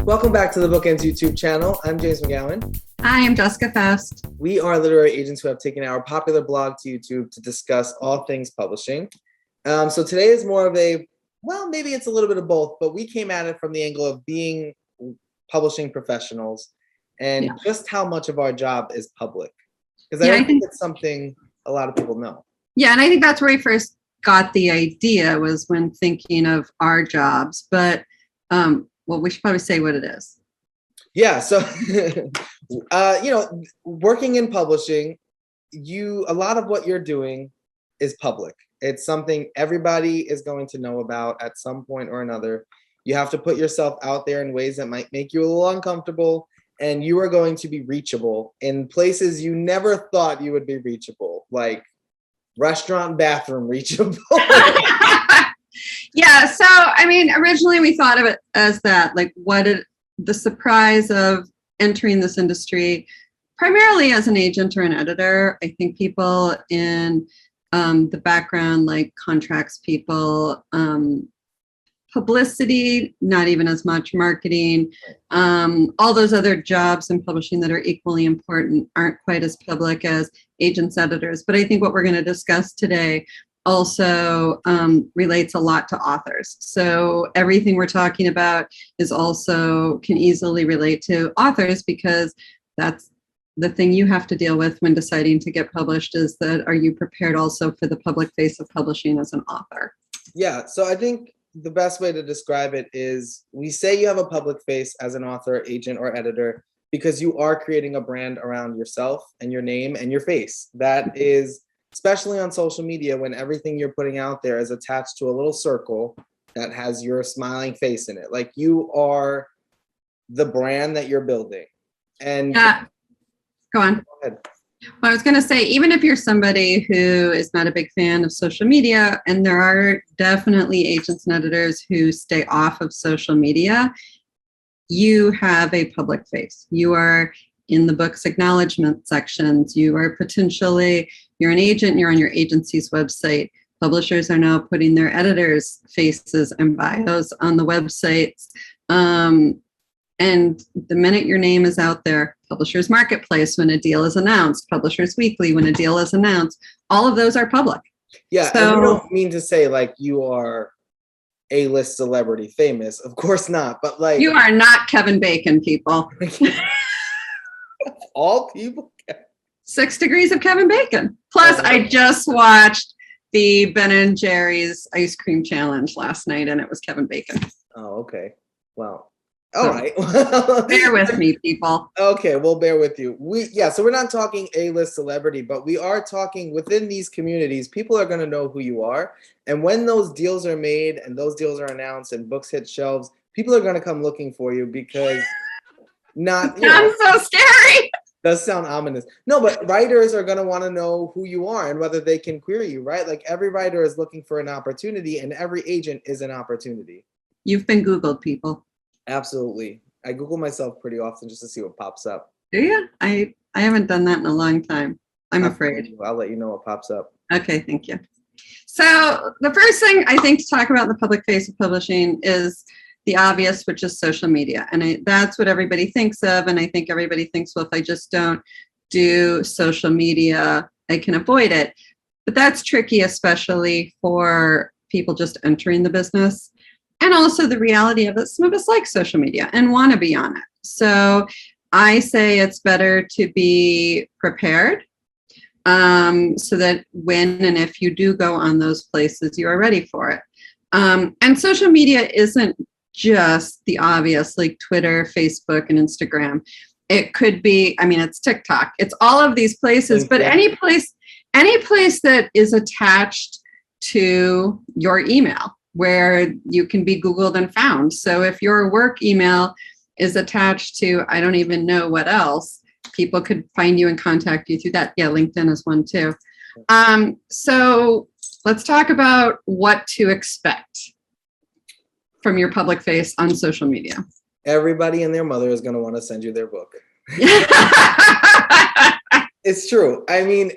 Welcome back to the BookEnds YouTube channel. I'm James McGowan. Hi, I'm Jessica Faust. We are literary agents who have taken our popular blog to YouTube to discuss all things publishing. So today is more of a, well, maybe it's a little bit of both, but we came at it from the angle of being publishing professionals and just how much of our job is public. Because I think it's something a lot of people know. Yeah, and I think that's where we first got the idea, was when thinking of our jobs. But well, we should probably say what it is. Yeah, so working in publishing, a lot of what you're doing is public. It's something everybody is going to know about at some point or another. You have to put yourself out there in ways that might make you a little uncomfortable, and you are going to be reachable in places you never thought you would be reachable, like restaurant bathroom reachable. Yeah, so I mean, originally we thought of it as that, like the surprise of entering this industry, primarily as an agent or an editor. I think people in the background, like contracts people, publicity, not even as much, marketing, all those other jobs in publishing that are equally important aren't quite as public as agents, editors. But I think what we're going to discuss today also relates a lot to authors. So everything we're talking about can easily relate to authors, because that's the thing you have to deal with when deciding to get published, is that, are you prepared also for the public face of publishing as an author? Yeah, so I think the best way to describe it is, we say you have a public face as an author, agent, or editor because you are creating a brand around yourself and your name and your face. That is, especially on social media, when everything you're putting out there is attached to a little circle that has your smiling face in it. Like, you are the brand that you're building. And go on. Go ahead. Well, I was going to say, even if you're somebody who is not a big fan of social media, and there are definitely agents and editors who stay off of social media, you have a public face. You are in the book's acknowledgement sections. You're an agent, you're on your agency's website. Publishers are now putting their editors' faces and bios on the websites. And the minute your name is out there, Publishers Marketplace when a deal is announced, Publishers Weekly when a deal is announced, all of those are public. Yeah, so, and we don't mean to say like you are A-list celebrity famous. Of course not, but like, you are not Kevin Bacon, people. All people? 6 Degrees of Kevin Bacon. Plus, I just watched the Ben & Jerry's Ice Cream Challenge last night, and it was Kevin Bacon. Oh, okay. Well. All right. Bear with me, people. Okay, we'll bear with you. So we're not talking A-list celebrity, but we are talking within these communities. People are going to know who you are. And when those deals are made and those deals are announced and books hit shelves, people are going to come looking for you, because sounds so scary. Does sound ominous. No, but writers are going to want to know who you are and whether they can query you, right? Like, every writer is looking for an opportunity, and every agent is an opportunity. You've been Googled, people. Absolutely. I Google myself pretty often just to see what pops up. Do you? I haven't done that in a long time. I'm afraid. I'll let you know what pops up. Okay, thank you. So the first thing I think to talk about in the public face of publishing is the obvious, which is social media. And that's what everybody thinks of. And I think everybody thinks, well, if I just don't do social media, I can avoid it. But that's tricky, especially for people just entering the business. And also the reality of it, some of us like social media and want to be on it. So I say it's better to be prepared, so that when and if you do go on those places, you are ready for it. And social media isn't just the obvious, like Twitter, Facebook, and Instagram. It could be, it's TikTok. It's all of these places, but any place that is attached to your email, where you can be Googled and found. So if your work email is attached to, I don't even know what else, people could find you and contact you through that. Yeah, LinkedIn is one too. So let's talk about what to expect from your public face on social media. Everybody and their mother is going to want to send you their book. It's true.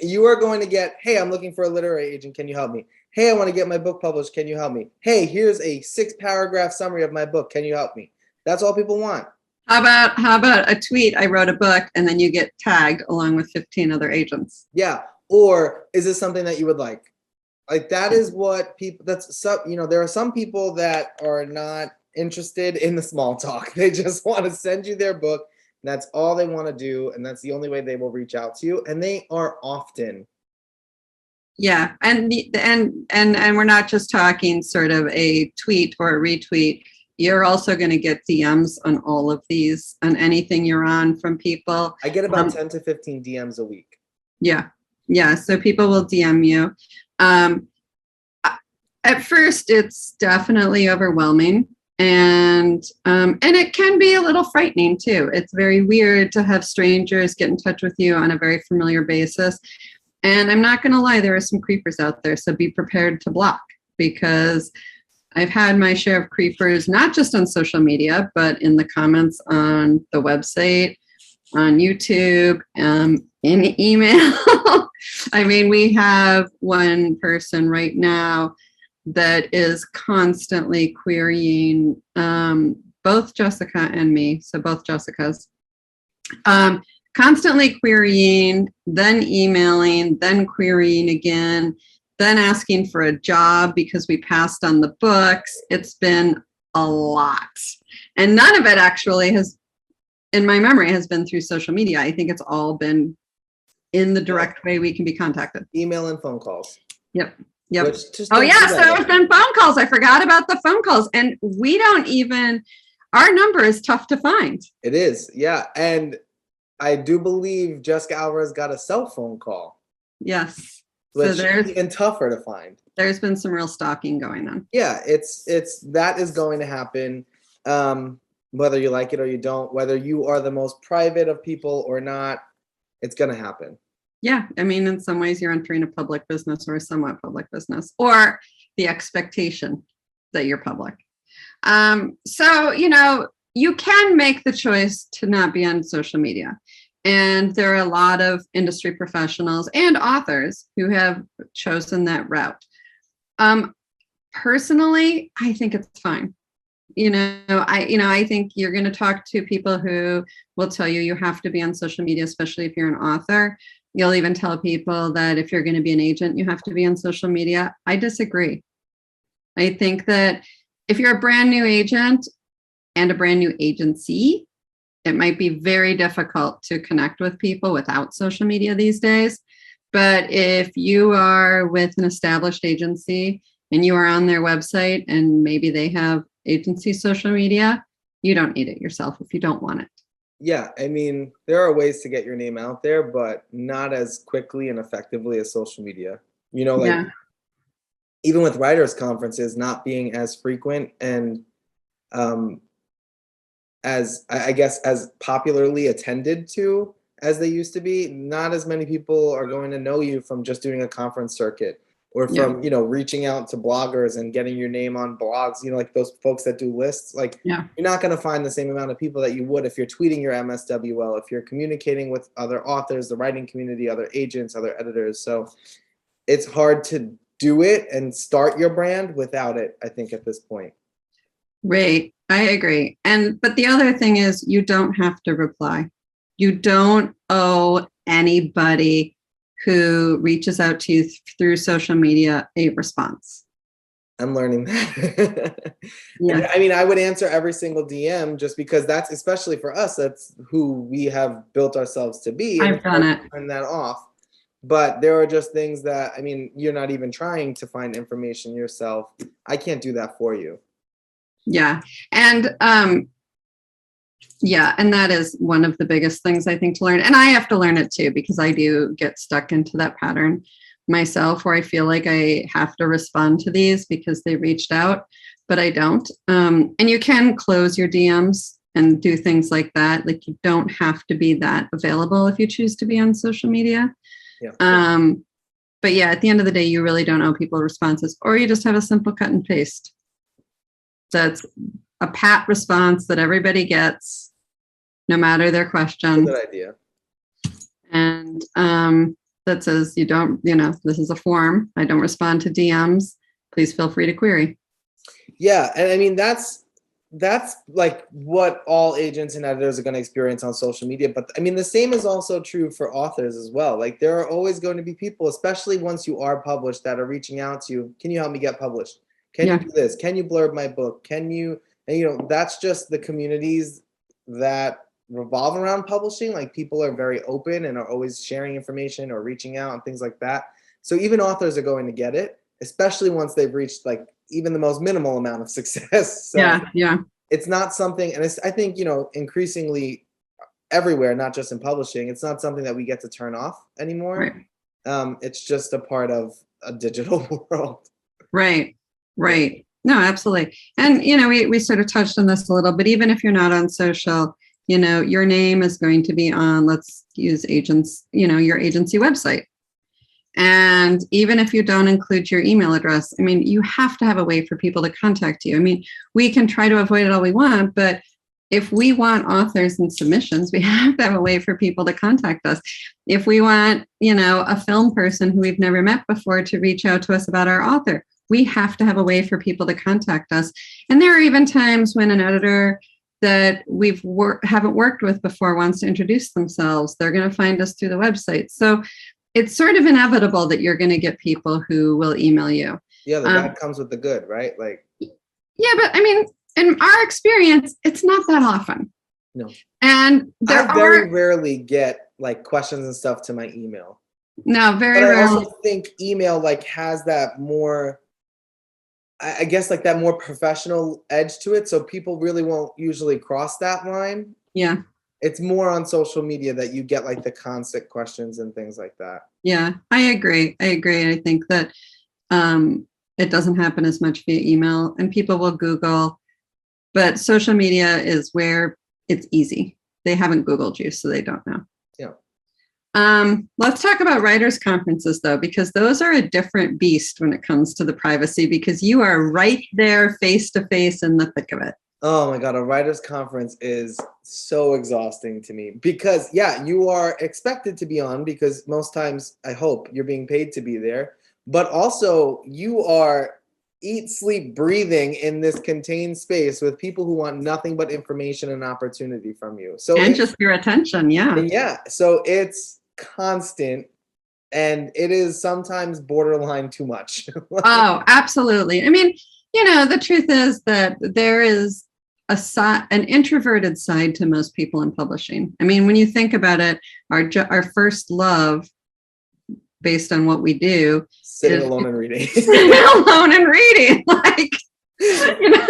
You are going to get, hey, I'm looking for a literary agent. Can you help me? Hey, I want to get my book published. Can you help me? Hey, here's a 6-paragraph summary of my book. Can you help me? That's all people want. How about a tweet? I wrote a book, and then you get tagged along with 15 other agents. Yeah. Or is this something that you would like? Like that is what people, that's some, there are some people that are not interested in the small talk. They just want to send you their book. And that's all they want to do. And that's the only way they will reach out to you. And they are often. Yeah. And we're not just talking sort of a tweet or a retweet. You're also going to get DMs on all of these, on anything you're on from people. I get about 10 to 15 DMs a week. Yeah. Yeah. So people will DM you. At first, it's definitely overwhelming, and it can be a little frightening too. It's very weird to have strangers get in touch with you on a very familiar basis. And I'm not going to lie, there are some creepers out there, so be prepared to block, because I've had my share of creepers, not just on social media, but in the comments on the website, on YouTube, in email. I mean, we have one person right now that is constantly querying both Jessica and me, so both Jessicas, constantly querying, then emailing, then querying again, then asking for a job because we passed on the books. It's been a lot. And none of it actually has, in my memory, has been through social media. I think it's all been in the direct way we can be contacted. Email and phone calls. Yep. Oh, yes, there have been phone calls. I forgot about the phone calls. And we don't even, our number is tough to find. It is, yeah. And I do believe Jessica Alvarez got a cell phone call. Yes. Which is even tougher to find. There's been some real stalking going on. Yeah, it's that is going to happen, whether you like it or you don't, whether you are the most private of people or not, it's going to happen. Yeah, I mean, in some ways, you're entering a public business or a somewhat public business, or the expectation that you're public. So, you can make the choice to not be on social media. And there are a lot of industry professionals and authors who have chosen that route. Personally, I think it's fine. I think you're going to talk to people who will tell you you have to be on social media, especially if you're an author. You'll even tell people that if you're going to be an agent, you have to be on social media. I disagree. I think that if you're a brand new agent and a brand new agency, it might be very difficult to connect with people without social media these days. But if you are with an established agency and you are on their website and maybe they have agency social media, you don't need it yourself if you don't want it. Yeah, I mean, there are ways to get your name out there, but not as quickly and effectively as social media. Even with writers' conferences not being as frequent and as, I guess, as popularly attended to as they used to be, not as many people are going to know you from just doing a conference circuit or from, reaching out to bloggers and getting your name on blogs, like those folks that do lists. You're not going to find the same amount of people that you would if you're tweeting your MSWL, if you're communicating with other authors, the writing community, other agents, other editors. So it's hard to do it and start your brand without it, I think, at this point. Right. I agree. But the other thing is you don't have to reply. You don't owe anybody who reaches out to you through social media a response. I'm learning that. Yeah. I mean, I would answer every single DM just because that's, especially for us, that's who we have built ourselves to be. I've done it. Turn that off. But there are just things that, I mean, you're not even trying to find information yourself. I can't do that for you. Yeah. And and that is one of the biggest things I think to learn. And I have to learn it too, because I do get stuck into that pattern myself where I feel like I have to respond to these because they reached out, but I don't. And you can close your DMs and do things like that. Like you don't have to be that available if you choose to be on social media. Yeah. But yeah, at the end of the day, you really don't owe people responses, or you just have a simple cut and paste. That's a pat response that everybody gets, no matter their question. Good idea. And that says, this is a form. I don't respond to DMs. Please feel free to query. Yeah. And I mean, that's that's like what all agents and editors are going to experience on social media. But I mean, the same is also true for authors as well. Like there are always going to be people, especially once you are published, that are reaching out to you. Can you help me get published? Can you do this? Can you blurb my book? Can you, and you know, that's just the communities that revolve around publishing. Like people are very open and are always sharing information or reaching out and things like that. So even authors are going to get it, especially once they've reached like even the most minimal amount of success. So it's not something, and I think, you know, increasingly everywhere, not just in publishing, it's not something that we get to turn off anymore. Right. It's just a part of a digital world. Right. No, absolutely. And, you know, we sort of touched on this a little, but even if you're not on social, you know, your name is going to be on, let's use agents, you know, your agency website. And even if you don't include your email address, I mean, you have to have a way for people to contact you. I mean, we can try to avoid it all we want, but if we want authors and submissions, we have to have a way for people to contact us. If we want, you know, a film person who we've never met before to reach out to us about our author, we have to have a way for people to contact us. And there are even times when an editor that haven't worked with before wants to introduce themselves, they're going to find us through the website. So it's sort of inevitable that you're going to get people who will email you. Yeah, the bad comes with the good, right? Like, yeah, but I mean, in our experience, it's not that often. No. And I very rarely get like questions and stuff to my email. No, very rarely. I also think email like has that more, I guess, like that more professional edge to it. So people really won't usually cross that line. Yeah. It's more on social media that you get like the constant questions and things like that. Yeah, I agree. I think that it doesn't happen as much via email, and people will Google, but social media is where it's easy. They haven't Googled you, so they don't know. Yeah. Let's talk about writers' conferences, though, because those are a different beast when it comes to the privacy, because you are right there face to face in the thick of it. Oh my God, a writer's conference is so exhausting to me because, yeah, you are expected to be on because most times, I hope, you're being paid to be there. But also, you are eat, sleep, breathing in this contained space with people who want nothing but information and opportunity from you. So and just your attention, yeah. Yeah, so it's constant. And it is sometimes borderline too much. Oh, absolutely. I mean, you know, the truth is that there is an introverted side to most people in publishing. I mean, when you think about it, our first love, based on what we do, sitting alone and reading. Like, you know,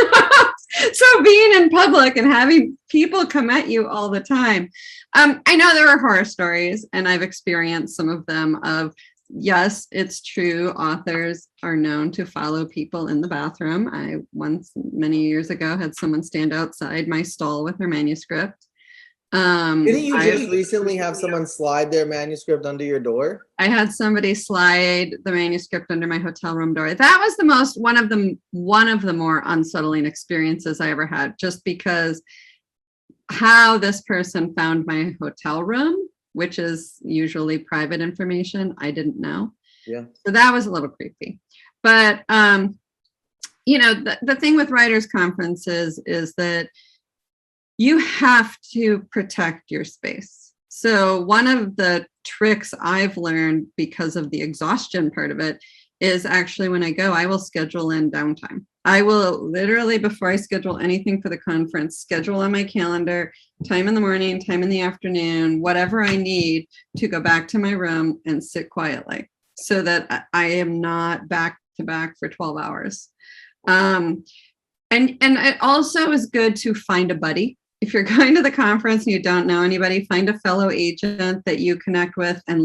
so being in public and having people come at you all the time. I know there are horror stories, and I've experienced some of them of, yes, it's true. Authors are known to follow people in the bathroom. I once, many years ago, had someone stand outside my stall with their manuscript. Didn't you just recently have someone slide their manuscript under your door? I had somebody slide the manuscript under my hotel room door. That was one of the more unsettling experiences I ever had, just because how this person found my hotel room, which is usually private information, I didn't know. Yeah. So that was a little creepy. But, you know, the thing with writers' conferences is that you have to protect your space. So one of the tricks I've learned because of the exhaustion part of it is actually when I go, I will schedule in downtime. I will literally, before I schedule anything for the conference, schedule on my calendar, time in the morning, time in the afternoon, whatever I need to go back to my room and sit quietly so that I am not back to back for 12 hours. And it also is good to find a buddy. If you're going to the conference and you don't know anybody, find a fellow agent that you connect with and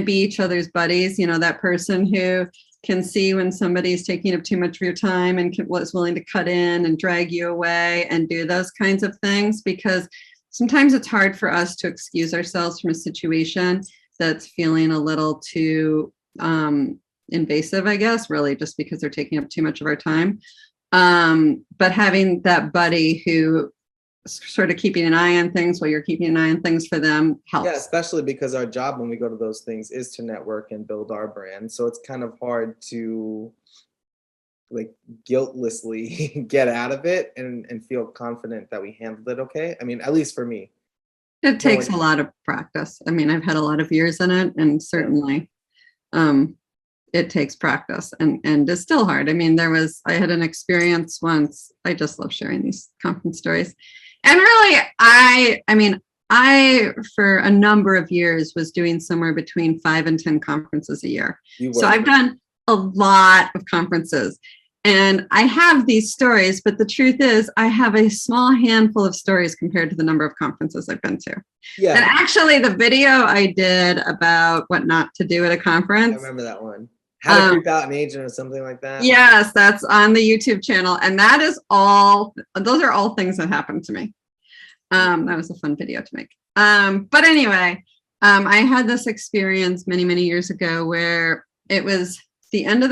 be each other's buddies. You know, that person who can see when somebody's taking up too much of your time and was willing to cut in and drag you away and do those kinds of things, because sometimes it's hard for us to excuse ourselves from a situation that's feeling a little too invasive, I guess, really just because they're taking up too much of our time. But having that buddy who sort of keeping an eye on things while you're keeping an eye on things for them helps. Yeah, especially because our job when we go to those things is to network and build our brand. So it's kind of hard to like guiltlessly get out of it and feel confident that we handled it okay. I mean, at least for me. It takes a lot of practice. I mean, I've had a lot of years in it, and certainly it takes practice, and it's still hard. I mean, I had an experience once. I just love sharing these conference stories. And really, I, for a number of years, was doing somewhere between 5 and 10 conferences a year. So I've done a lot of conferences. And I have these stories, but the truth is I have a small handful of stories compared to the number of conferences I've been to. Yeah. And actually the video I did about what not to do at a conference. I remember that one. How to creep out an agent or something like that. Yes, that's on the YouTube channel. And those are all things that happened to me. That was a fun video to make. But anyway, I had this experience many, many years ago where it was the end of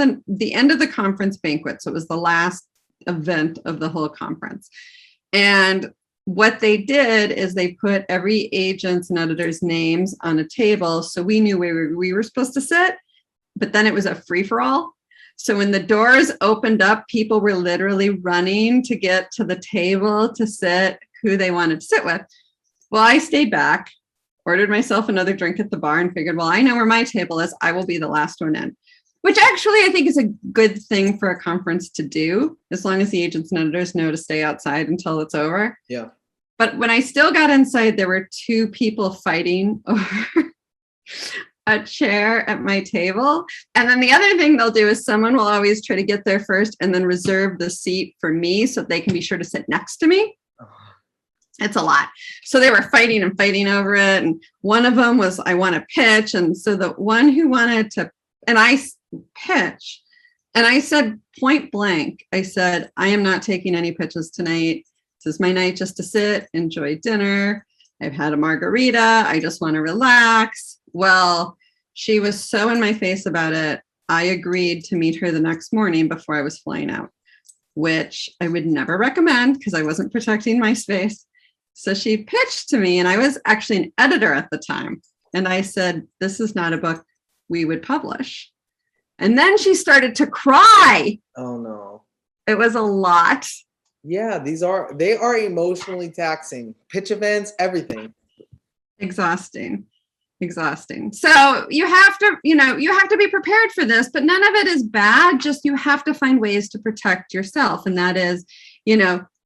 the conference banquet. So it was the last event of the whole conference. And what they did is they put every agent's and editor's names on a table. So we knew where we were supposed to sit, but then it was a free-for-all. So when the doors opened up, people were literally running to get to the table to sit who they wanted to sit with. Well, I stayed back, ordered myself another drink at the bar, and figured, well, I know where my table is. I will be the last one in. Which actually I think is a good thing for a conference to do, as long as the agents and editors know to stay outside until it's over. Yeah. But when I still got inside, there were 2 people fighting over a chair at my table. And then the other thing they'll do is someone will always try to get there first and then reserve the seat for me so they can be sure to sit next to me. It's a lot. So they were fighting over it. And one of them was, I want to pitch. And so the one who wanted to, and I pitch, and I said point blank, I said, I am not taking any pitches tonight. This is my night just to sit, enjoy dinner. I've had a margarita. I just want to relax. Well, she was so in my face about it. I agreed to meet her the next morning before I was flying out, which I would never recommend because I wasn't protecting my space. So she pitched to me, and I was actually an editor at the time. And I said, this is not a book we would publish. And then she started to cry. Oh no. It was a lot. Yeah, they are emotionally taxing. Pitch events, everything. Exhausting. So you have to be prepared for this, but none of it is bad. Just you have to find ways to protect yourself. And that is,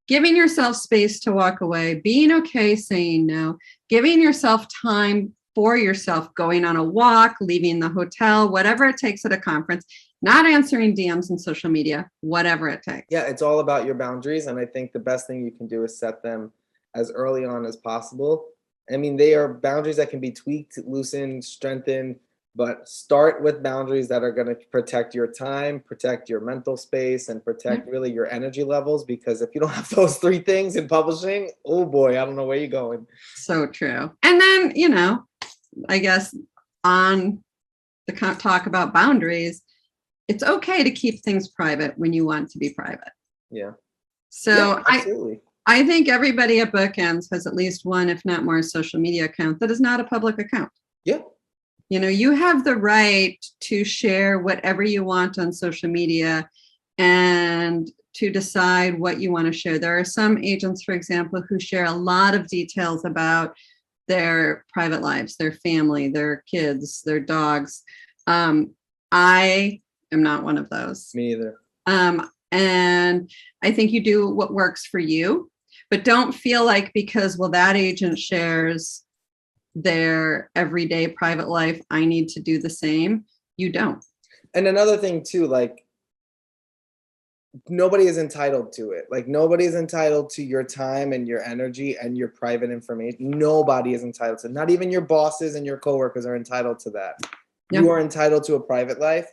giving yourself space to walk away, being okay saying no, giving yourself time for yourself, going on a walk, leaving the hotel, whatever it takes at a conference, not answering DMs and social media, whatever it takes. Yeah, it's all about your boundaries. And I think the best thing you can do is set them as early on as possible. I mean, they are boundaries that can be tweaked, loosened, strengthened, but start with boundaries that are going to protect your time, protect your mental space, and protect really your energy levels. Because if you don't have those 3 things in publishing, oh boy, I don't know where you're going. So true. And then, I guess on the talk about boundaries, it's okay to keep things private when you want to be private. Yeah. So yeah, absolutely. I think everybody at BookEnds has at least one, if not more, social media account that is not a public account. Yeah. You have the right to share whatever you want on social media and to decide what you want to share. There are some agents, for example, who share a lot of details about their private lives, their family, their kids, their dogs. I am not one of those. Me either. And I think you do what works for you, but don't feel like because, that agent shares their everyday private life, I need to do the same. You don't. And another thing too, like nobody is entitled to it. Like nobody is entitled to your time and your energy and your private information. Nobody is entitled to it. Not even your bosses and your coworkers are entitled to that. Yeah. You are entitled to a private life.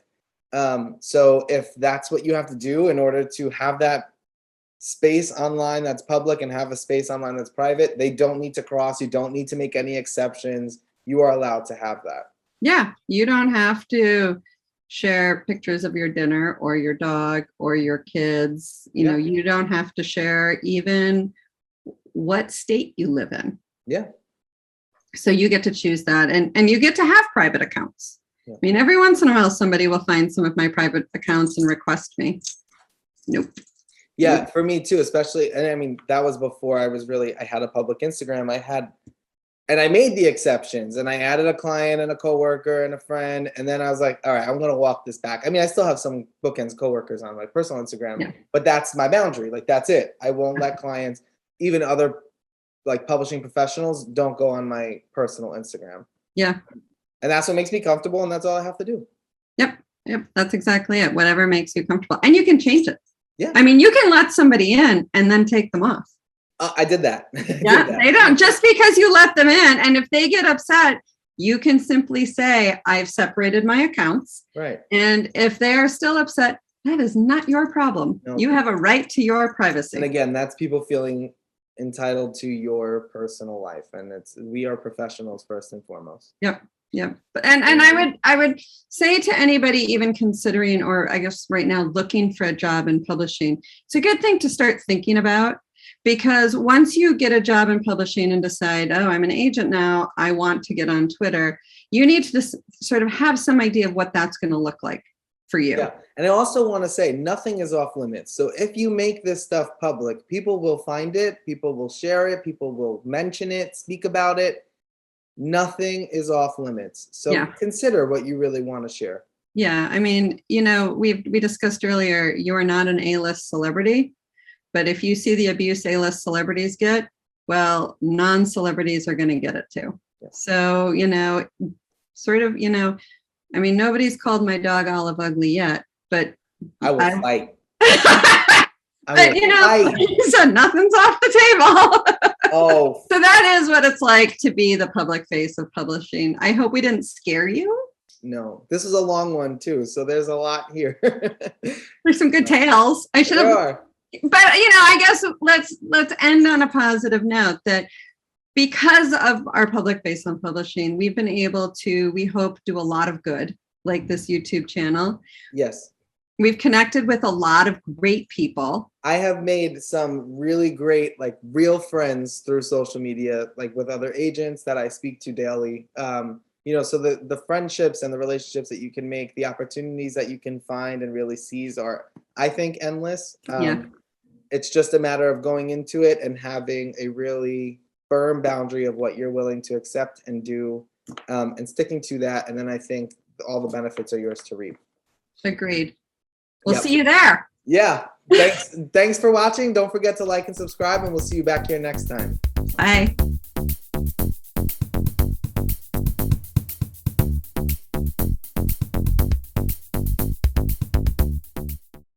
So if that's what you have to do in order to have that space online that's public and have a space online that's private, they don't need to cross. You don't need to make any exceptions. You are allowed to have that. Yeah, you don't have to share pictures of your dinner or your dog or your kids. You don't have to share even what state you live in. Yeah. So you get to choose that, and you get to have private accounts. Yeah. I mean, every once in a while, somebody will find some of my private accounts and request me. Nope. Yeah, for me too, especially, and I mean, that was before I had a public Instagram. And I made the exceptions, and I added a client and a coworker and a friend. And then I was like, all right, I'm going to walk this back. I mean, I still have some BookEnds coworkers on my personal Instagram, but that's my boundary. Like, that's it. I won't let clients, even other like publishing professionals, don't go on my personal Instagram. Yeah. And that's what makes me comfortable. And that's all I have to do. Yep. That's exactly it. Whatever makes you comfortable. And you can change it. Yeah. I mean, you can let somebody in and then take them off. I did that. They don't, just because you let them in. And if they get upset, you can simply say, I've separated my accounts. Right. And if they're still upset, that is not your problem. No. You have a right to your privacy. And again, that's people feeling entitled to your personal life. And we are professionals first and foremost. Yep. Yeah. And I would say to anybody even considering, or I guess right now looking for a job in publishing, it's a good thing to start thinking about, because once you get a job in publishing and decide, oh, I'm an agent now, I want to get on Twitter, you need to just sort of have some idea of what that's going to look like for you. Yeah. And I also want to say nothing is off limits. So if you make this stuff public, people will find it, people will share it, people will mention it, speak about it. Nothing is off limits. So consider what you really want to share. Yeah. I mean, we discussed earlier, you are not an A-list celebrity, but if you see the abuse A-list celebrities get, well, non-celebrities are going to get it too. Yeah. So, I mean, nobody's called my dog Olive Ugly yet, but I will fight. So nothing's off the table. Oh. So that is what it's like to be the public face of publishing. I hope we didn't scare you. No, this is a long one too, so there's a lot here. There's some good tales. I should have. But I guess let's end on a positive note that because of our public face on publishing, we've been able to, we hope, do a lot of good, like this YouTube channel. Yes. We've connected with a lot of great people. I have made some really great, like real friends through social media, like with other agents that I speak to daily. So the friendships and the relationships that you can make, the opportunities that you can find and really seize are, I think, endless. It's just a matter of going into it and having a really firm boundary of what you're willing to accept and do, and sticking to that. And then I think all the benefits are yours to reap. Agreed. We'll see you there. Yeah. Thanks for watching. Don't forget to like and subscribe, and we'll see you back here next time. Bye.